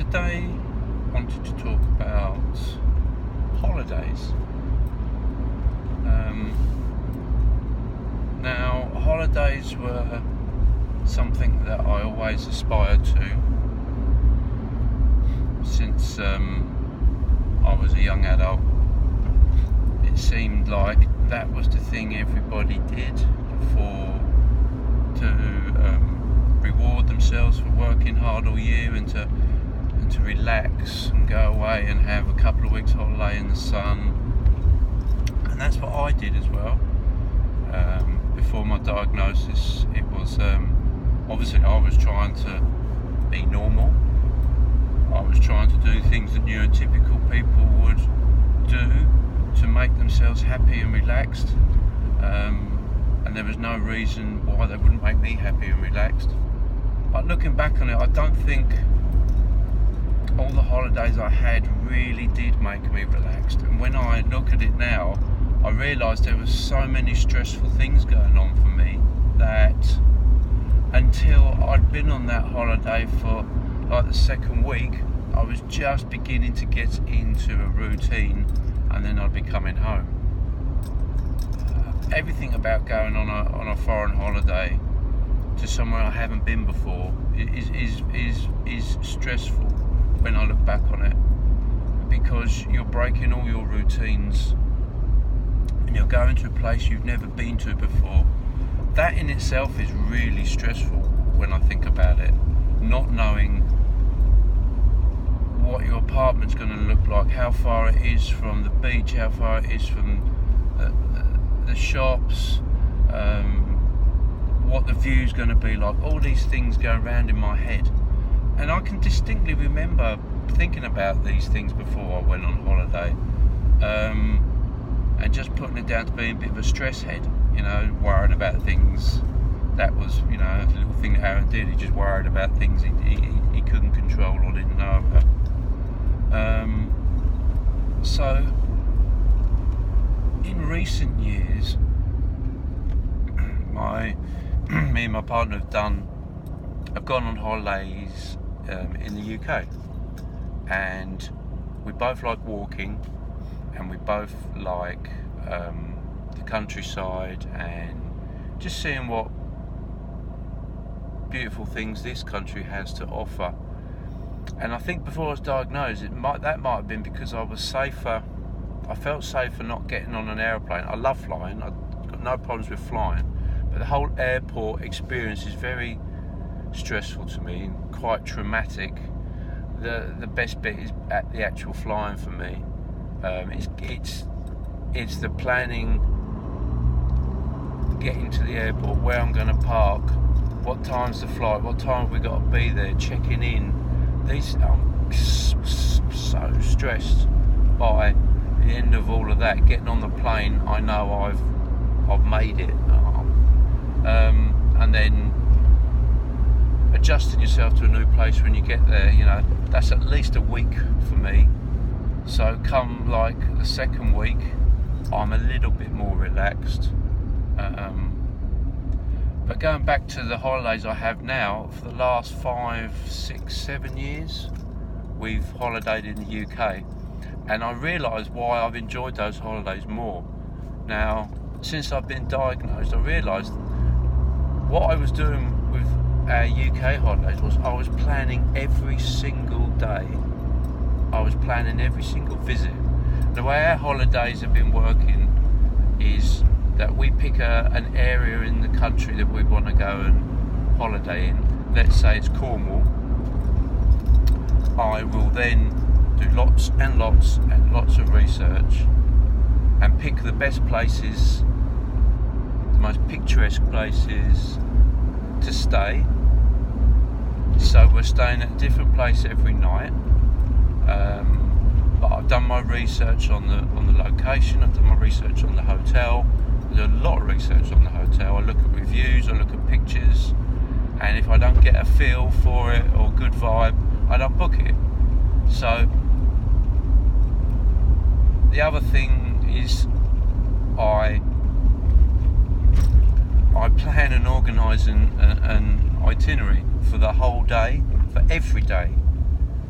today I wanted to talk about holidays. Now, holidays were something that I always aspired to since I was a young adult. It seemed like that was the thing everybody did to reward themselves for working hard all year and to relax and go away and have a couple of weeks holiday in the sun. And that's what I did as well. Before my diagnosis, it was obviously I was trying to be normal. I was trying to do things that neurotypical people would do to make themselves happy and relaxed, and there was no reason why they wouldn't make me happy and relaxed. But looking back on it, I don't think all the holidays I had really did make me relaxed. And when I look at it now, I realised there was so many stressful things going on for me that until I'd been on that holiday for like the second week, I was just beginning to get into a routine, and then I'd be coming home. Everything about going on a foreign holiday to somewhere I haven't been before is stressful when I look back on it, because you're breaking all your routines and you're going to a place you've never been to before. That in itself is really stressful when I think about it. Not knowing what your apartment's going to look like, how far it is from the beach, how far it is from the shops, what the view's going to be like. All these things go around in my head, and I can distinctly remember thinking about these things before I went on holiday, and just putting it down to being a bit of a stress head, worrying about things. That was, the little thing that Aaron did. He just worried about things he couldn't control or didn't know about. So in recent years, me and my partner have gone on holidays in the UK, and we both like walking, and we both like the countryside and just seeing what beautiful things this country has to offer. And I think before I was diagnosed, that might have been because I felt safer not getting on an aeroplane. I love flying, I've got no problems with flying, but the whole airport experience is very stressful to me and quite traumatic. The best bit is at the actual flying for me. It's the planning, getting to the airport, where I'm going to park, what time's the flight, what time have we got to be there, checking in. I'm so stressed by the end of all of that. Getting on the plane, I know I've made it, and then adjusting yourself to a new place when you get there. That's at least a week for me. So come like the second week, I'm a little bit more relaxed. But going back to the holidays I have now, for the last 5, 6, 7 years, we've holidayed in the UK, and I realise why I've enjoyed those holidays more. Now, since I've been diagnosed, I realised what I was doing with our UK holidays was I was planning every single day. I was planning every single visit. The way our holidays have been working is that we pick an area in the country that we want to go and holiday in. Let's say it's Cornwall. I will then do lots and lots and lots of research and pick the best places, the most picturesque places to stay. So we're staying at a different place every night. But I've done my research on the location, I've done my research on the hotel. I do a lot of research on the hotel. I look at reviews, I look at pictures, and if I don't get a feel for it or good vibe, I don't book it. So the other thing is I plan and organise an itinerary for the whole day, for every day.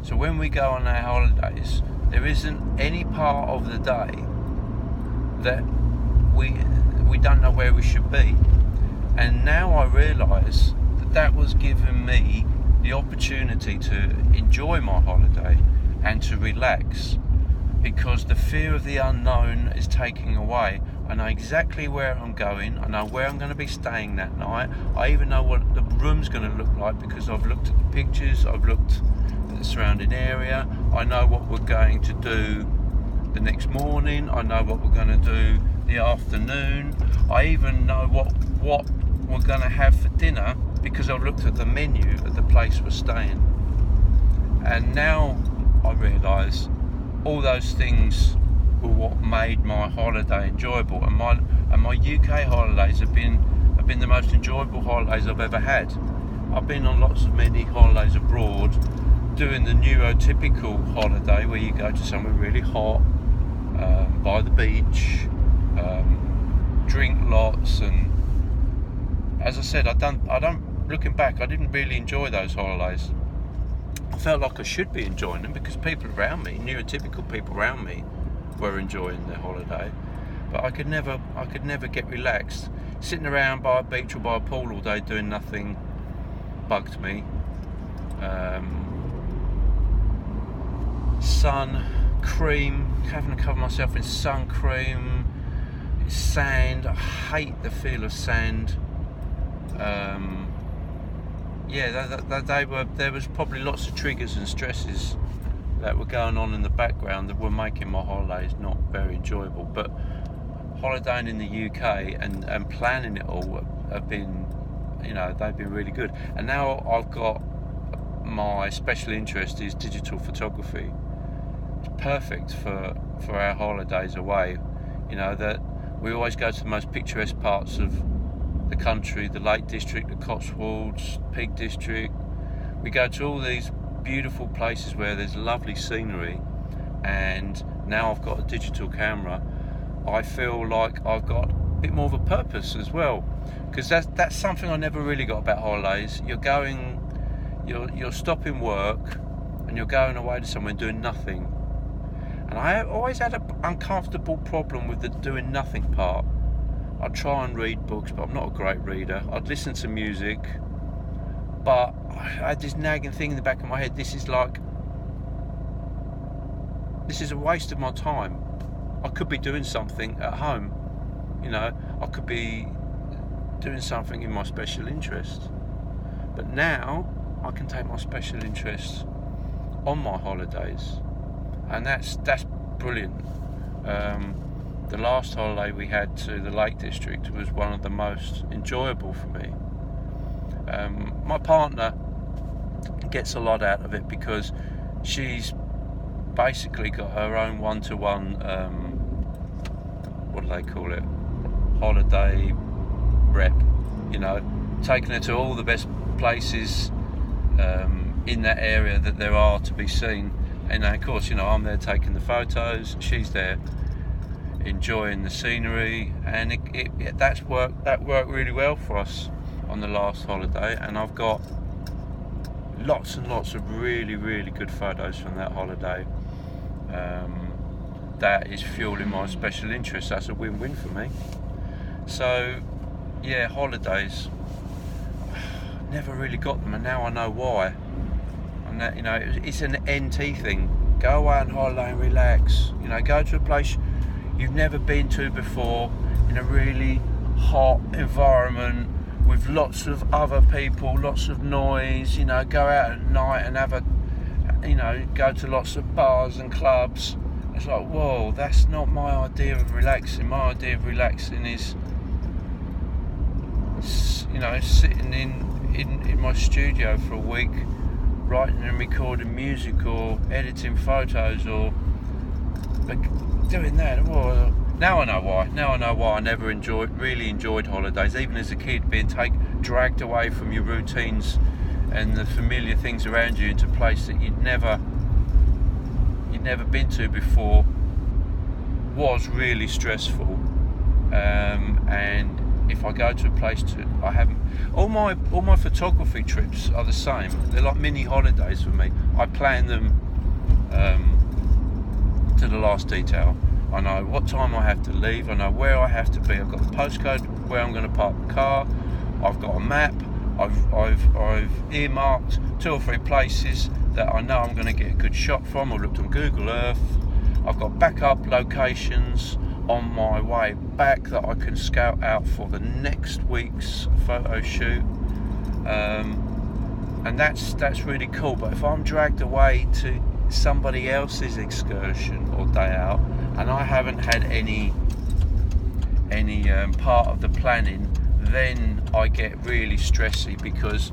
So when we go on our holidays, there isn't any part of the day that we don't know where we should be. And now I realise that was giving me the opportunity to enjoy my holiday and to relax, because the fear of the unknown is taking away. I know exactly where I'm going, I know where I'm going to be staying that night, I even know what the room's going to look like because I've looked at the pictures, I've looked at the surrounding area, I know what we're going to do the next morning, I know what we're going to do the afternoon, I even know what we're going to have for dinner because I've looked at the menu at the place we're staying. And now I realise all those things were what made my holiday enjoyable, and my UK holidays have been the most enjoyable holidays I've ever had. I've been on many holidays abroad, doing the neurotypical holiday where you go to somewhere really hot, by the beach, drink lots, and as I said, looking back, I didn't really enjoy those holidays. I felt like I should be enjoying them because people around me, neurotypical people around me, were enjoying their holiday, but I could never get relaxed. Sitting around by a beach or by a pool all day doing nothing bugged me. Sun cream, having to cover myself in sun cream, sand. I hate the feel of sand. There was probably lots of triggers and stresses that were going on in the background that were making my holidays not very enjoyable. But holidaying in the UK and planning it all have been, they've been really good. And now I've got my special interest is digital photography. It's perfect for our holidays away. That we always go to the most picturesque parts of the country, the Lake District, the Cotswolds, Peak District. We go to all these beautiful places where there's lovely scenery, and now I've got a digital camera, I feel like I've got a bit more of a purpose as well, because that's something I never really got about holidays. You're stopping work and you're going away to somewhere and doing nothing, and I always had an uncomfortable problem with the doing nothing part. I'd try and read books, but I'm not a great reader. I'd listen to music, but I had this nagging thing in the back of my head. This is a waste of my time. I could be doing something at home. I could be doing something in my special interest. But now I can take my special interest on my holidays, and that's brilliant. The last holiday we had to the Lake District was one of the most enjoyable for me. My partner gets a lot out of it because she's basically got her own one-to-one, what do they call it, holiday rep, taking her to all the best places in that area that there are to be seen. And of course, I'm there taking the photos, she's there enjoying the scenery, and that worked really well for us on the last holiday. And I've got lots and lots of really, really good photos from that holiday. That is fueling my special interest. That's a win-win for me. So yeah, holidays, never really got them, and now I know why. And that, it's an NT thing. Go away on holiday and relax. Go to a place you've never been to before, in a really hot environment with lots of other people, lots of noise. Go out at night and have go to lots of bars and clubs. It's like, whoa, that's not my idea of relaxing. My idea of relaxing is, sitting in my studio for a week, writing and recording music or editing photos or doing that. Well, now I know why. Now I know why I never really enjoyed holidays, even as a kid, being dragged away from your routines and the familiar things around you into a place that you'd never been to before was really stressful. And if I go to a place I haven't. All my photography trips are the same. They're like mini holidays for me. I plan them to the last detail. I know what time I have to leave. I know where I have to be. I've got the postcode where I'm going to park the car. I've got a map. I've earmarked 2 or 3 places that I know I'm going to get a good shot from. I've looked on Google Earth. I've got backup locations on my way back that I can scout out for the next week's photo shoot, and that's really cool. But if I'm dragged away to somebody else's excursion or day out and I haven't had any part of the planning, then I get really stressy, because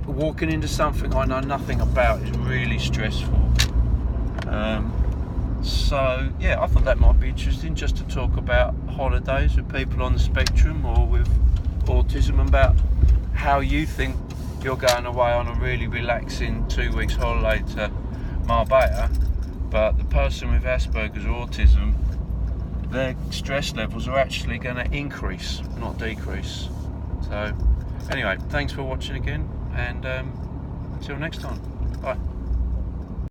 walking into something I know nothing about is really stressful. So yeah, I thought that might be interesting, just to talk about holidays with people on the spectrum or with autism, about how you think you're going away on a really relaxing 2 weeks holiday to Marbella, but the person with Aspergers or autism, their stress levels are actually going to increase, not decrease. So anyway, thanks for watching again, and until next time, bye.